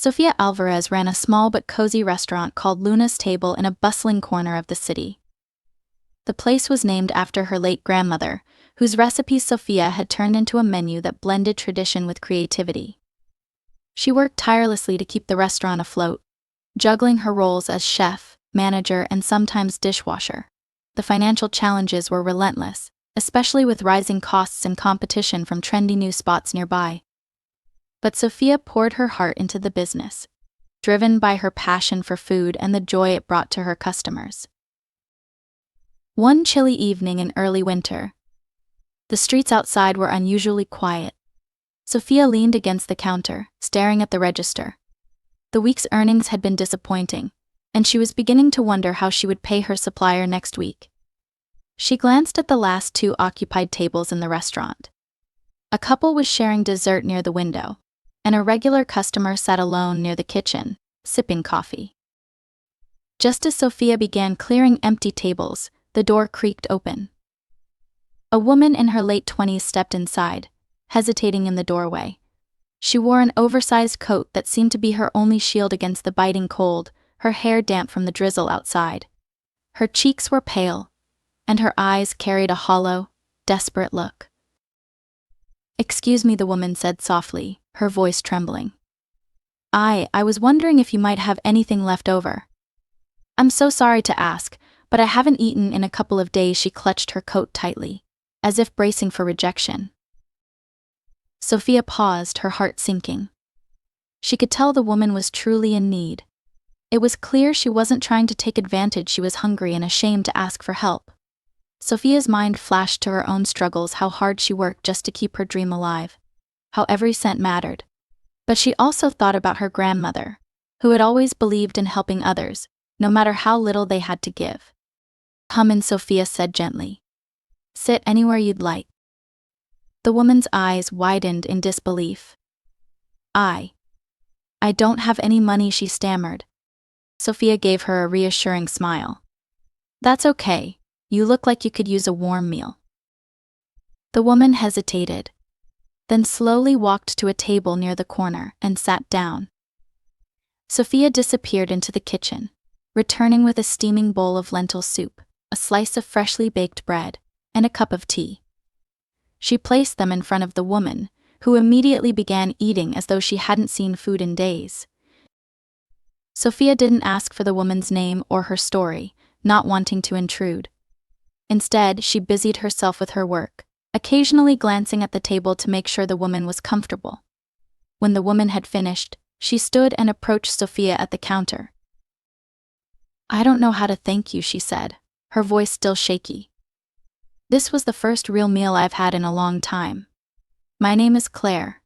Sofia Alvarez ran a small but cozy restaurant called Luna's Table in a bustling corner of the city. The place was named after her late grandmother, whose recipes Sofia had turned into a menu that blended tradition with creativity. She worked tirelessly to keep the restaurant afloat, juggling her roles as chef, manager, and sometimes dishwasher. The financial challenges were relentless, especially with rising costs and competition from trendy new spots nearby. But Sofia poured her heart into the business, driven by her passion for food and the joy it brought to her customers. One chilly evening in early winter, the streets outside were unusually quiet. Sofia leaned against the counter, staring at the register. The week's earnings had been disappointing, and she was beginning to wonder how she would pay her supplier next week. She glanced at the last 2 occupied tables in the restaurant. A couple was sharing dessert near the window, and a regular customer sat alone near the kitchen, sipping coffee. Just as Sofia began clearing empty tables, the door creaked open. A woman in her late 20s stepped inside, hesitating in the doorway. She wore an oversized coat that seemed to be her only shield against the biting cold, her hair damp from the drizzle outside. Her cheeks were pale, and her eyes carried a hollow, desperate look. "Excuse me," the woman said softly, her voice trembling. I was wondering if you might have anything left over. I'm so sorry to ask, but I haven't eaten in a couple of days." She clutched her coat tightly, as if bracing for rejection. Sofia paused, her heart sinking. She could tell the woman was truly in need. It was clear she wasn't trying to take advantage. She was hungry and ashamed to ask for help. Sofia's mind flashed to her own struggles, how hard she worked just to keep her dream alive, how every cent mattered. But she also thought about her grandmother, who had always believed in helping others, no matter how little they had to give. "Come in," Sofia said gently. "Sit anywhere you'd like." The woman's eyes widened in disbelief. I don't have any money," she stammered. Sofia gave her a reassuring smile. "That's okay. You look like you could use a warm meal." The woman hesitated, then slowly walked to a table near the corner and sat down. Sofia disappeared into the kitchen, returning with a steaming bowl of lentil soup, a slice of freshly baked bread, and a cup of tea. She placed them in front of the woman, who immediately began eating as though she hadn't seen food in days. Sofia didn't ask for the woman's name or her story, not wanting to intrude. Instead, she busied herself with her work, occasionally glancing at the table to make sure the woman was comfortable. When the woman had finished, she stood and approached Sofia at the counter. "I don't know how to thank you," she said, her voice still shaky. "This was the first real meal I've had in a long time. My name is Claire.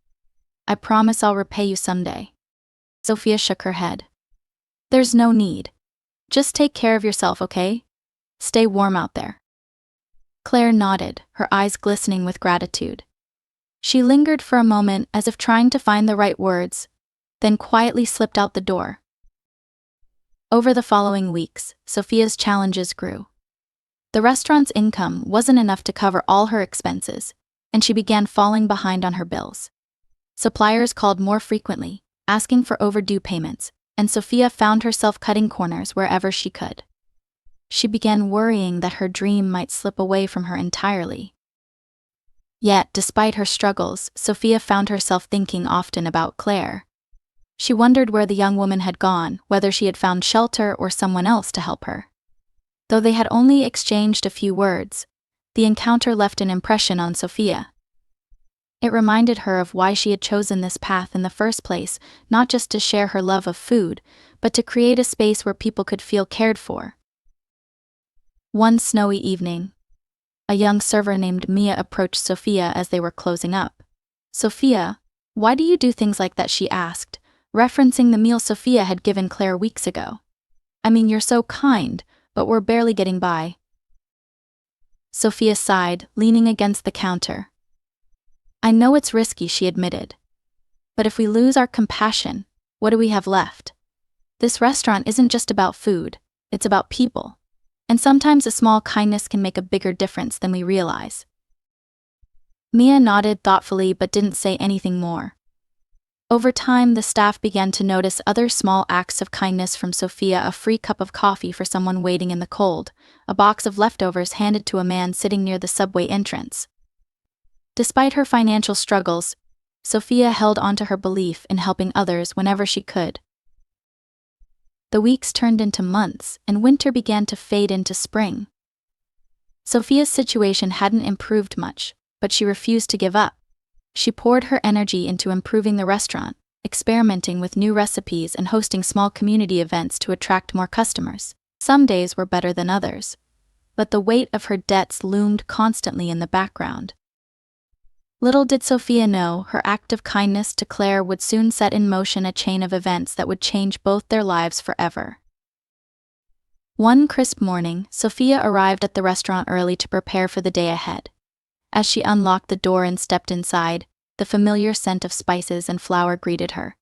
I promise I'll repay you someday." Sofia shook her head. "There's no need. Just take care of yourself, okay? Stay warm out there." Claire nodded, her eyes glistening with gratitude. She lingered for a moment as if trying to find the right words, then quietly slipped out the door. Over the following weeks, Sofia's challenges grew. The restaurant's income wasn't enough to cover all her expenses, and she began falling behind on her bills. Suppliers called more frequently, asking for overdue payments, and Sofia found herself cutting corners wherever she could. She began worrying that her dream might slip away from her entirely. Yet, despite her struggles, Sofia found herself thinking often about Claire. She wondered where the young woman had gone, whether she had found shelter or someone else to help her. Though they had only exchanged a few words, the encounter left an impression on Sofia. It reminded her of why she had chosen this path in the first place, not just to share her love of food, but to create a space where people could feel cared for. One snowy evening, a young server named Mia approached Sofia as they were closing up. "Sofia, why do you do things like that?" she asked, referencing the meal Sofia had given Claire weeks ago. "I mean, you're so kind, but we're barely getting by." Sofia sighed, leaning against the counter. "I know it's risky," she admitted. "But if we lose our compassion, what do we have left? This restaurant isn't just about food, it's about people. And sometimes a small kindness can make a bigger difference than we realize." Mia nodded thoughtfully but didn't say anything more. Over time, the staff began to notice other small acts of kindness from Sophia: a free cup of coffee for someone waiting in the cold, a box of leftovers handed to a man sitting near the subway entrance. Despite her financial struggles, Sophia held onto her belief in helping others whenever she could. The weeks turned into months, and winter began to fade into spring. Sophia's situation hadn't improved much, but she refused to give up. She poured her energy into improving the restaurant, experimenting with new recipes and hosting small community events to attract more customers. Some days were better than others, but the weight of her debts loomed constantly in the background. Little did Sophia know, her act of kindness to Claire would soon set in motion a chain of events that would change both their lives forever. One crisp morning, Sophia arrived at the restaurant early to prepare for the day ahead. As she unlocked the door and stepped inside, the familiar scent of spices and flour greeted her.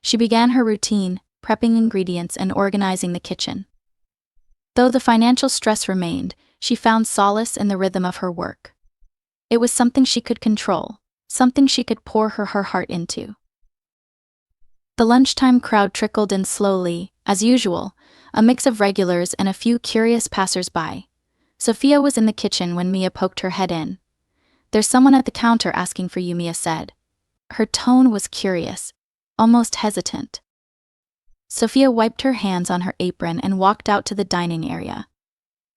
She began her routine, prepping ingredients and organizing the kitchen. Though the financial stress remained, she found solace in the rhythm of her work. It was something she could control, something she could pour her heart into. The lunchtime crowd trickled in slowly, as usual, a mix of regulars and a few curious passers-by. Sophia was in the kitchen when Mia poked her head in. "There's someone at the counter asking for you," Mia said. Her tone was curious, almost hesitant. Sophia wiped her hands on her apron and walked out to the dining area.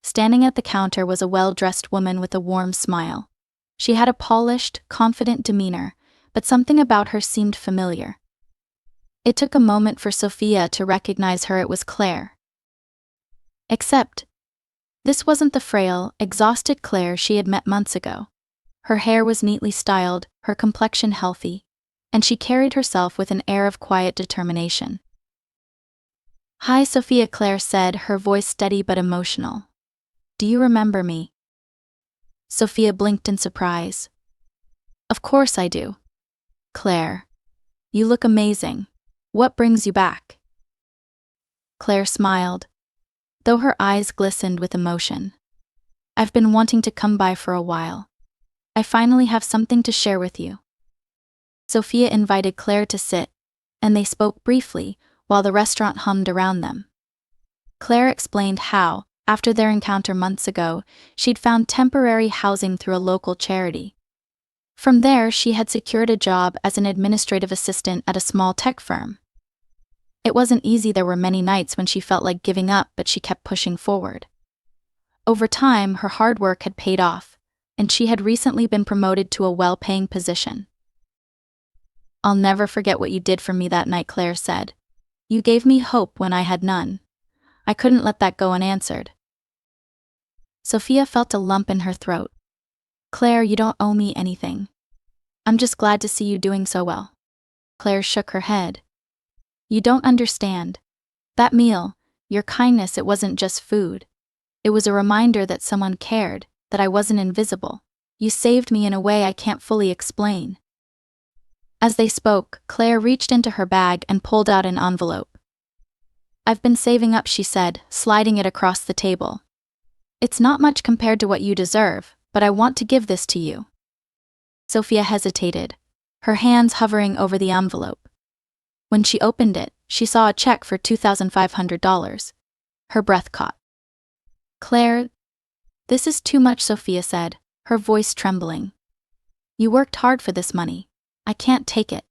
Standing at the counter was a well-dressed woman with a warm smile. She had a polished, confident demeanor, but something about her seemed familiar. It took a moment for Sophia to recognize her. It was Claire. Except, this wasn't the frail, exhausted Claire she had met months ago. Her hair was neatly styled, her complexion healthy, and she carried herself with an air of quiet determination. "Hi, Sophia," Claire said, her voice steady but emotional. "Do you remember me?" Sophia blinked in surprise. "Of course I do. Claire. You look amazing. What brings you back?" Claire smiled, though her eyes glistened with emotion. "I've been wanting to come by for a while. I finally have something to share with you." Sophia invited Claire to sit, and they spoke briefly, while the restaurant hummed around them. Claire explained how, after their encounter months ago, she'd found temporary housing through a local charity. From there, she had secured a job as an administrative assistant at a small tech firm. It wasn't easy. There were many nights when she felt like giving up, but she kept pushing forward. Over time, her hard work had paid off, and she had recently been promoted to a well-paying position. "I'll never forget what you did for me that night," Claire said. "You gave me hope when I had none. I couldn't let that go unanswered." Sophia felt a lump in her throat. "Claire, you don't owe me anything. I'm just glad to see you doing so well." Claire shook her head. "You don't understand. That meal, your kindness, it wasn't just food. It was a reminder that someone cared, that I wasn't invisible. You saved me in a way I can't fully explain." As they spoke, Claire reached into her bag and pulled out an envelope. "I've been saving up," she said, sliding it across the table. "It's not much compared to what you deserve, but I want to give this to you." Sophia hesitated, her hands hovering over the envelope. When she opened it, she saw a check for $2,500. Her breath caught. "Claire, this is too much," Sophia said, her voice trembling. "You worked hard for this money. I can't take it."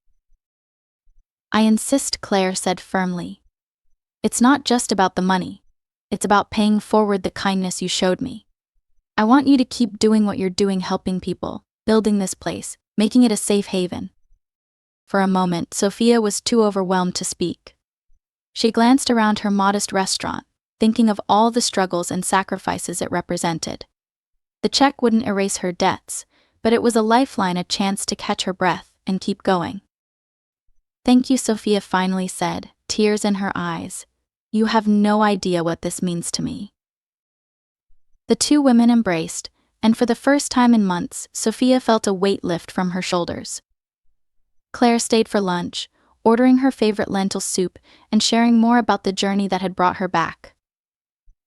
"I insist," Claire said firmly. "It's not just about the money. It's about paying forward the kindness you showed me. I want you to keep doing what you're doing, helping people, building this place, making it a safe haven." For a moment, Sophia was too overwhelmed to speak. She glanced around her modest restaurant, thinking of all the struggles and sacrifices it represented. The check wouldn't erase her debts, but it was a lifeline, a chance to catch her breath and keep going. "Thank you," Sophia finally said, tears in her eyes. "You have no idea what this means to me." The two women embraced, and for the first time in months, Sophia felt a weight lift from her shoulders. Claire stayed for lunch, ordering her favorite lentil soup and sharing more about the journey that had brought her back.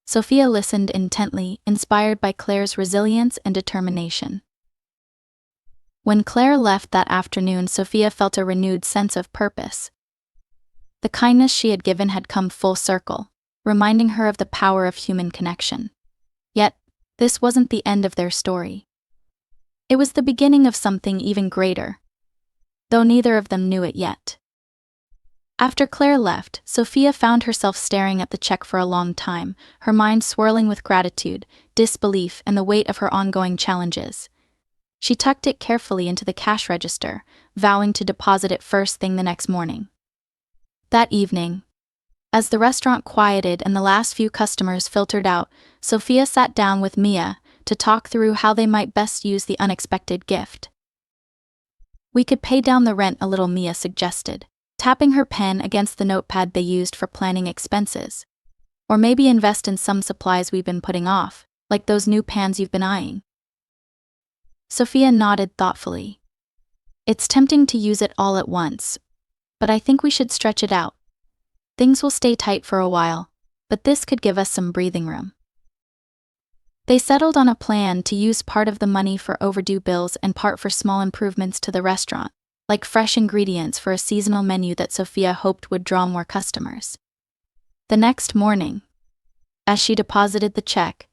Sophia listened intently, inspired by Claire's resilience and determination. When Claire left that afternoon, Sophia felt a renewed sense of purpose. The kindness she had given had come full circle, reminding her of the power of human connection. Yet, this wasn't the end of their story. It was the beginning of something even greater, though neither of them knew it yet. After Claire left, Sophia found herself staring at the check for a long time, her mind swirling with gratitude, disbelief, and the weight of her ongoing challenges. She tucked it carefully into the cash register, vowing to deposit it first thing the next morning. That evening, as the restaurant quieted and the last few customers filtered out, Sophia sat down with Mia to talk through how they might best use the unexpected gift. "We could pay down the rent a little," Mia suggested, tapping her pen against the notepad they used for planning expenses. "Or maybe invest in some supplies we've been putting off, like those new pans you've been eyeing." Sophia nodded thoughtfully. "It's tempting to use it all at once, but I think we should stretch it out. Things will stay tight for a while, but this could give us some breathing room." They settled on a plan to use part of the money for overdue bills and part for small improvements to the restaurant, like fresh ingredients for a seasonal menu that Sophia hoped would draw more customers. The next morning, as she deposited the check,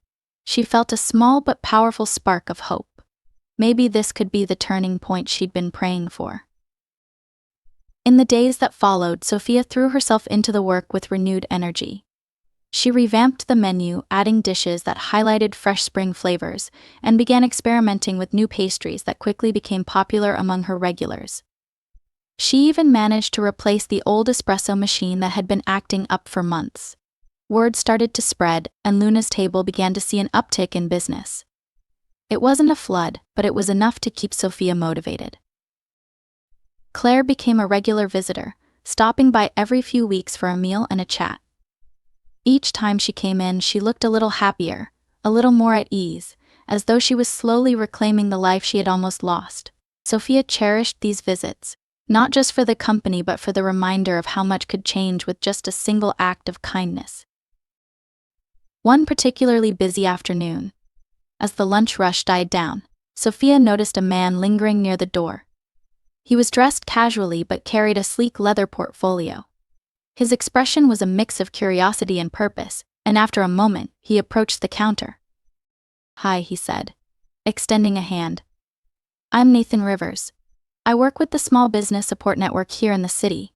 she felt a small but powerful spark of hope. Maybe this could be the turning point she'd been praying for. In the days that followed, Sophia threw herself into the work with renewed energy. She revamped the menu, adding dishes that highlighted fresh spring flavors, and began experimenting with new pastries that quickly became popular among her regulars. She even managed to replace the old espresso machine that had been acting up for months. Word started to spread, and Luna's Table began to see an uptick in business. It wasn't a flood, but it was enough to keep Sophia motivated. Claire became a regular visitor, stopping by every few weeks for a meal and a chat. Each time she came in, she looked a little happier, a little more at ease, as though she was slowly reclaiming the life she had almost lost. Sophia cherished these visits, not just for the company but for the reminder of how much could change with just a single act of kindness. One particularly busy afternoon, as the lunch rush died down, Sophia noticed a man lingering near the door. He was dressed casually but carried a sleek leather portfolio. His expression was a mix of curiosity and purpose, and after a moment, he approached the counter. "Hi," he said, extending a hand. "I'm Nathan Rivers. I work with the Small Business Support Network here in the city.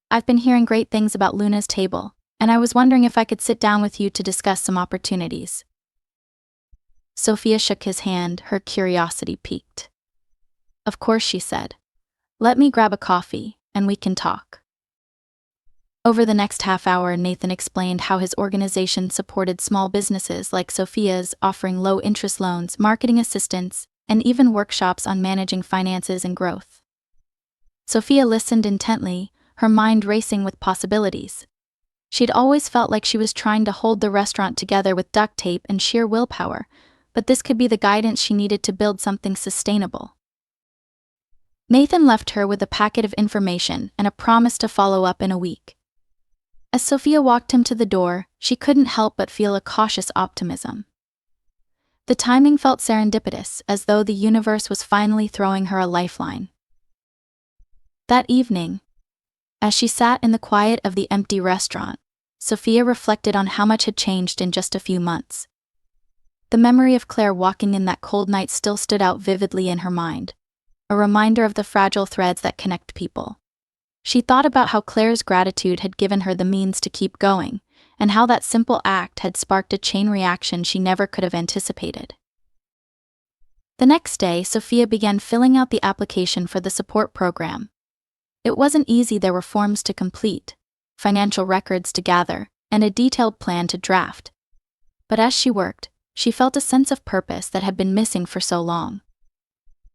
I've been hearing great things about Luna's Table, and I was wondering if I could sit down with you to discuss some opportunities." Sophia shook his hand, her curiosity piqued. "Of course," she said. "Let me grab a coffee, and we can talk." Over the next half hour, Nathan explained how his organization supported small businesses like Sophia's, offering low-interest loans, marketing assistance, and even workshops on managing finances and growth. Sophia listened intently, her mind racing with possibilities. She'd always felt like she was trying to hold the restaurant together with duct tape and sheer willpower, but this could be the guidance she needed to build something sustainable. Nathan left her with a packet of information and a promise to follow up in a week. As Sophia walked him to the door, she couldn't help but feel a cautious optimism. The timing felt serendipitous, as though the universe was finally throwing her a lifeline. That evening, as she sat in the quiet of the empty restaurant, Sophia reflected on how much had changed in just a few months. The memory of Claire walking in that cold night still stood out vividly in her mind, a reminder of the fragile threads that connect people. She thought about how Claire's gratitude had given her the means to keep going, and how that simple act had sparked a chain reaction she never could have anticipated. The next day, Sophia began filling out the application for the support program. It wasn't easy. There were forms to complete, financial records to gather, and a detailed plan to draft. But as she worked, she felt a sense of purpose that had been missing for so long.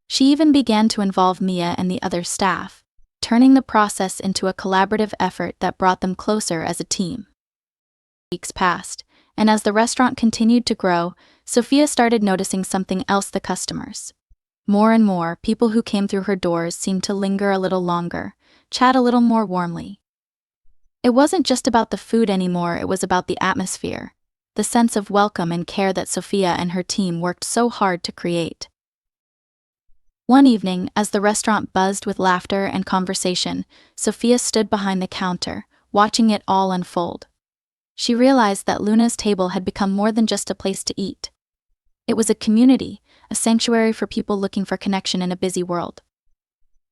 She even began to involve Mia and the other staff, turning the process into a collaborative effort that brought them closer as a team. Weeks passed, and as the restaurant continued to grow, Sophia started noticing something else: the customers. More and more, people who came through her doors seemed to linger a little longer, chat a little more warmly. It wasn't just about the food anymore, it was about the atmosphere, the sense of welcome and care that Sophia and her team worked so hard to create. One evening, as the restaurant buzzed with laughter and conversation, Sophia stood behind the counter, watching it all unfold. She realized that Luna's table had become more than just a place to eat. It was a community, a sanctuary for people looking for connection in a busy world.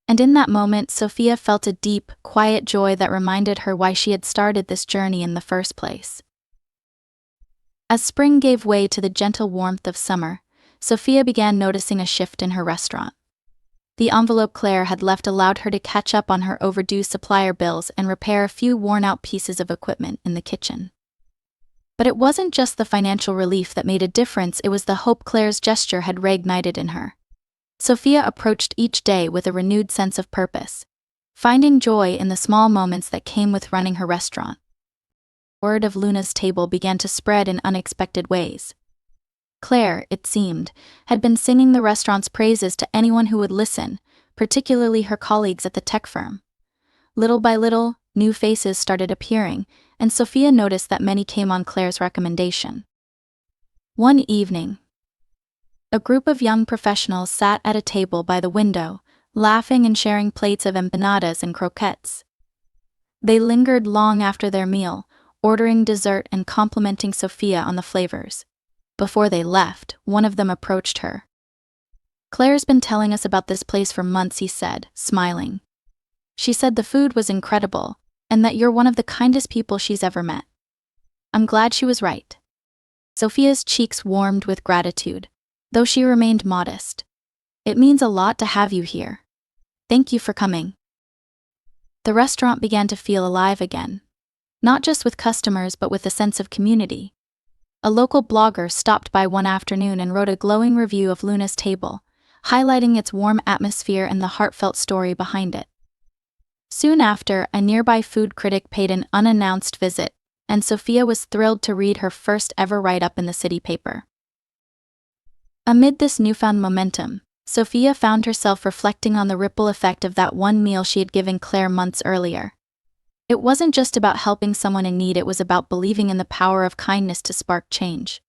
And in that moment, Sophia felt a deep, quiet joy that reminded her why she had started this journey in the first place. As spring gave way to the gentle warmth of summer, Sophia began noticing a shift in her restaurant. The envelope Claire had left allowed her to catch up on her overdue supplier bills and repair a few worn-out pieces of equipment in the kitchen. But it wasn't just the financial relief that made a difference, it was the hope Claire's gesture had reignited in her. Sophia approached each day with a renewed sense of purpose, finding joy in the small moments that came with running her restaurant. Word of Luna's table began to spread in unexpected ways. Claire, it seemed, had been singing the restaurant's praises to anyone who would listen, particularly her colleagues at the tech firm. Little by little, new faces started appearing, and Sophia noticed that many came on Claire's recommendation. One evening, a group of young professionals sat at a table by the window, laughing and sharing plates of empanadas and croquettes. They lingered long after their meal, ordering dessert and complimenting Sophia on the flavors. Before they left, one of them approached her. "Claire's been telling us about this place for months," he said, smiling. "She said the food was incredible, and that you're one of the kindest people she's ever met. I'm glad she was right." Sophia's cheeks warmed with gratitude, though she remained modest. "It means a lot to have you here. Thank you for coming." The restaurant began to feel alive again, not just with customers but with a sense of community. A local blogger stopped by one afternoon and wrote a glowing review of Luna's table, highlighting its warm atmosphere and the heartfelt story behind it. Soon after, a nearby food critic paid an unannounced visit, and Sophia was thrilled to read her first ever write-up in the city paper. Amid this newfound momentum, Sophia found herself reflecting on the ripple effect of that one meal she had given Claire months earlier. It wasn't just about helping someone in need, it was about believing in the power of kindness to spark change.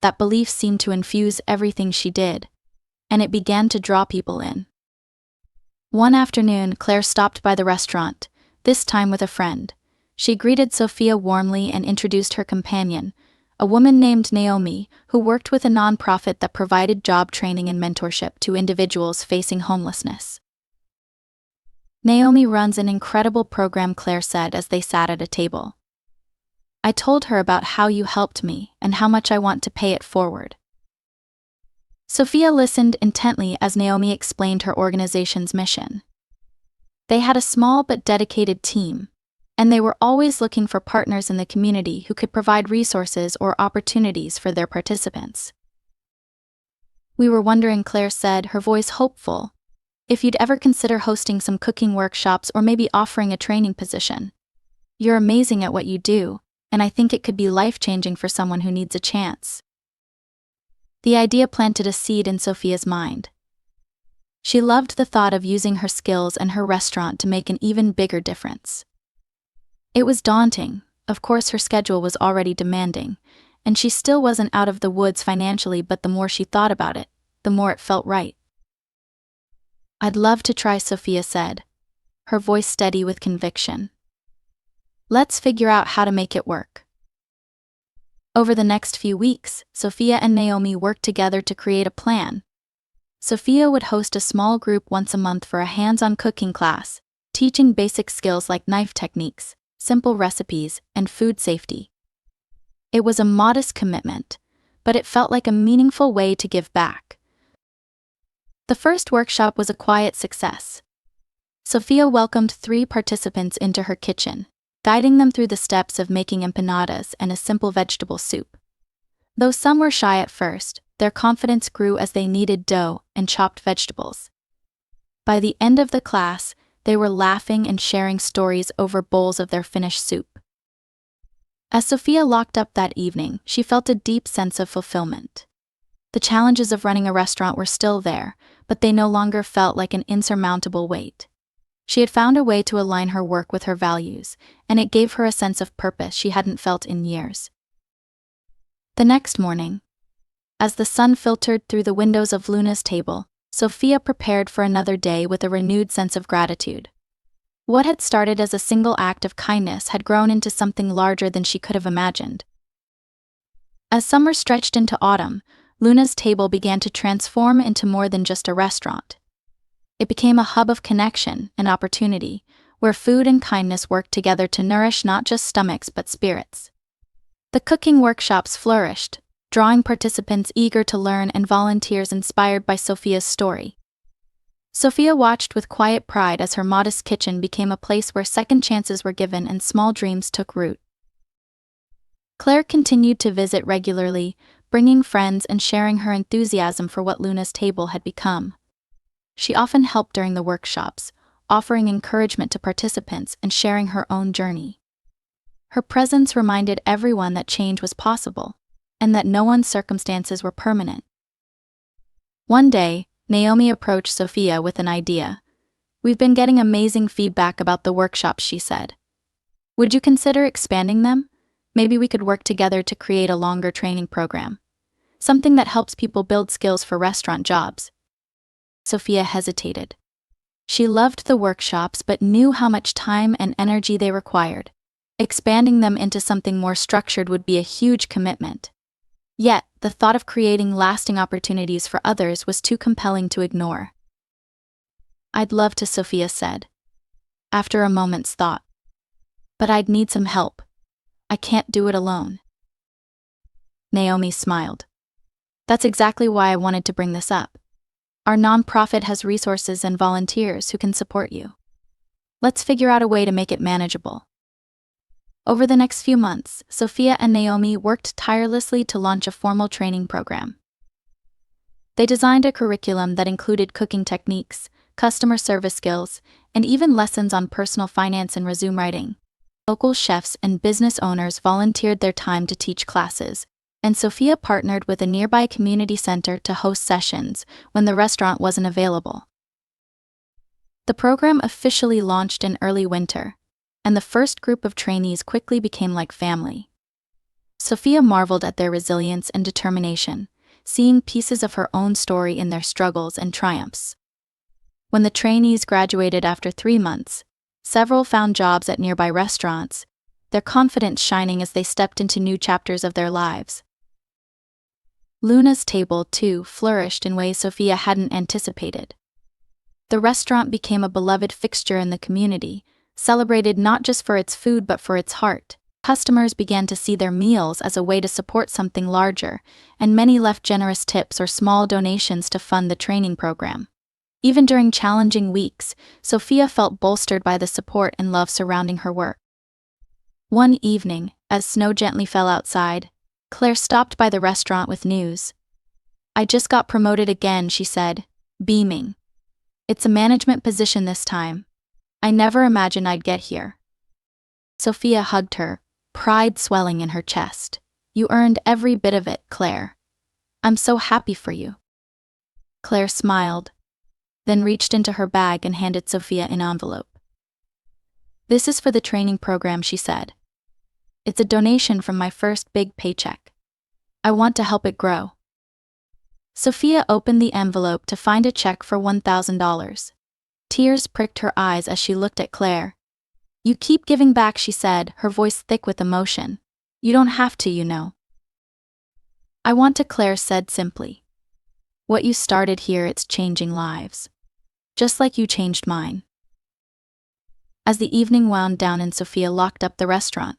That belief seemed to infuse everything she did, and it began to draw people in. One afternoon, Claire stopped by the restaurant, this time with a friend. She greeted Sophia warmly and introduced her companion, a woman named Naomi, who worked with a nonprofit that provided job training and mentorship to individuals facing homelessness. "Naomi runs an incredible program," Claire said as they sat at a table. "I told her about how you helped me and how much I want to pay it forward." Sophia listened intently as Naomi explained her organization's mission. They had a small but dedicated team, and they were always looking for partners in the community who could provide resources or opportunities for their participants. "We were wondering," Claire said, her voice hopeful, "if you'd ever consider hosting some cooking workshops or maybe offering a training position. You're amazing at what you do, and I think it could be life-changing for someone who needs a chance." The idea planted a seed in Sophia's mind. She loved the thought of using her skills and her restaurant to make an even bigger difference. It was daunting, of course her schedule was already demanding, and she still wasn't out of the woods financially, but the more she thought about it, the more it felt right. "I'd love to try," Sophia said, her voice steady with conviction. "Let's figure out how to make it work." Over the next few weeks, Sophia and Naomi worked together to create a plan. Sophia would host a small group once a month for a hands-on cooking class, teaching basic skills like knife techniques, simple recipes, and food safety. It was a modest commitment, but it felt like a meaningful way to give back. The first workshop was a quiet success. Sophia welcomed 3 participants into her kitchen, guiding them through the steps of making empanadas and a simple vegetable soup. Though some were shy at first, their confidence grew as they kneaded dough and chopped vegetables. By the end of the class, they were laughing and sharing stories over bowls of their finished soup. As Sophia locked up that evening, she felt a deep sense of fulfillment. The challenges of running a restaurant were still there, but they no longer felt like an insurmountable weight. She had found a way to align her work with her values, and it gave her a sense of purpose she hadn't felt in years. The next morning, as the sun filtered through the windows of Luna's table, Sophia prepared for another day with a renewed sense of gratitude. What had started as a single act of kindness had grown into something larger than she could have imagined. As summer stretched into autumn, Luna's table began to transform into more than just a restaurant. It became a hub of connection and opportunity, where food and kindness worked together to nourish not just stomachs but spirits. The cooking workshops flourished, drawing participants eager to learn and volunteers inspired by Sophia's story. Sophia watched with quiet pride as her modest kitchen became a place where second chances were given and small dreams took root. Claire continued to visit regularly, bringing friends and sharing her enthusiasm for what Luna's table had become. She often helped during the workshops, offering encouragement to participants and sharing her own journey. Her presence reminded everyone that change was possible, and that no one's circumstances were permanent. One day, Naomi approached Sophia with an idea. "We've been getting amazing feedback about the workshops," she said. "Would you consider expanding them? Maybe we could work together to create a longer training program. Something that helps people build skills for restaurant jobs." Sophia hesitated. She loved the workshops but knew how much time and energy they required. Expanding them into something more structured would be a huge commitment. Yet, the thought of creating lasting opportunities for others was too compelling to ignore. "I'd love to," Sophia said, after a moment's thought. "But I'd need some help. I can't do it alone." Naomi smiled. "That's exactly why I wanted to bring this up. Our nonprofit has resources and volunteers who can support you. Let's figure out a way to make it manageable." Over the next few months, Sophia and Naomi worked tirelessly to launch a formal training program. They designed a curriculum that included cooking techniques, customer service skills, and even lessons on personal finance and resume writing. Local chefs and business owners volunteered their time to teach classes, and Sophia partnered with a nearby community center to host sessions when the restaurant wasn't available. The program officially launched in early winter, and the first group of trainees quickly became like family. Sophia marveled at their resilience and determination, seeing pieces of her own story in their struggles and triumphs. When the trainees graduated after 3 months, several found jobs at nearby restaurants, their confidence shining as they stepped into new chapters of their lives. Luna's table, too, flourished in ways Sophia hadn't anticipated. The restaurant became a beloved fixture in the community, celebrated not just for its food but for its heart. Customers began to see their meals as a way to support something larger, and many left generous tips or small donations to fund the training program. Even during challenging weeks, Sophia felt bolstered by the support and love surrounding her work. One evening, as snow gently fell outside, Claire stopped by the restaurant with news. "I just got promoted again," she said, beaming. "It's a management position this time. I never imagined I'd get here." Sophia hugged her, pride swelling in her chest. "You earned every bit of it, Claire. I'm so happy for you." Claire smiled, then reached into her bag and handed Sophia an envelope. "This is for the training program," she said. "It's a donation from my first big paycheck. I want to help it grow." Sophia opened the envelope to find a check for $1,000. Tears pricked her eyes as she looked at Claire. "You keep giving back," she said, her voice thick with emotion. "You don't have to, you know." "I want to," Claire said simply. "What you started here, it's changing lives. Just like you changed mine." As the evening wound down and Sophia locked up the restaurant,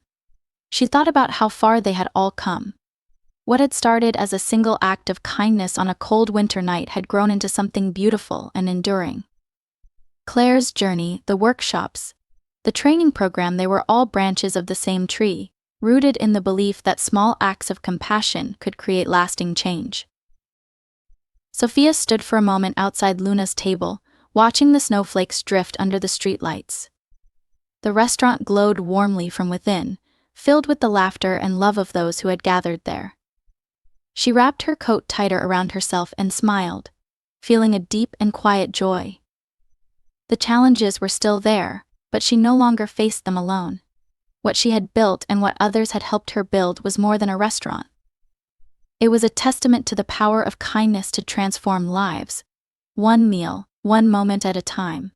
she thought about how far they had all come. What had started as a single act of kindness on a cold winter night had grown into something beautiful and enduring. Claire's journey, the workshops, the training program, they were all branches of the same tree, rooted in the belief that small acts of compassion could create lasting change. Sophia stood for a moment outside Luna's table, watching the snowflakes drift under the streetlights. The restaurant glowed warmly from within, filled with the laughter and love of those who had gathered there. She wrapped her coat tighter around herself and smiled, feeling a deep and quiet joy. The challenges were still there, but she no longer faced them alone. What she had built and what others had helped her build was more than a restaurant. It was a testament to the power of kindness to transform lives, One meal, one moment at a time.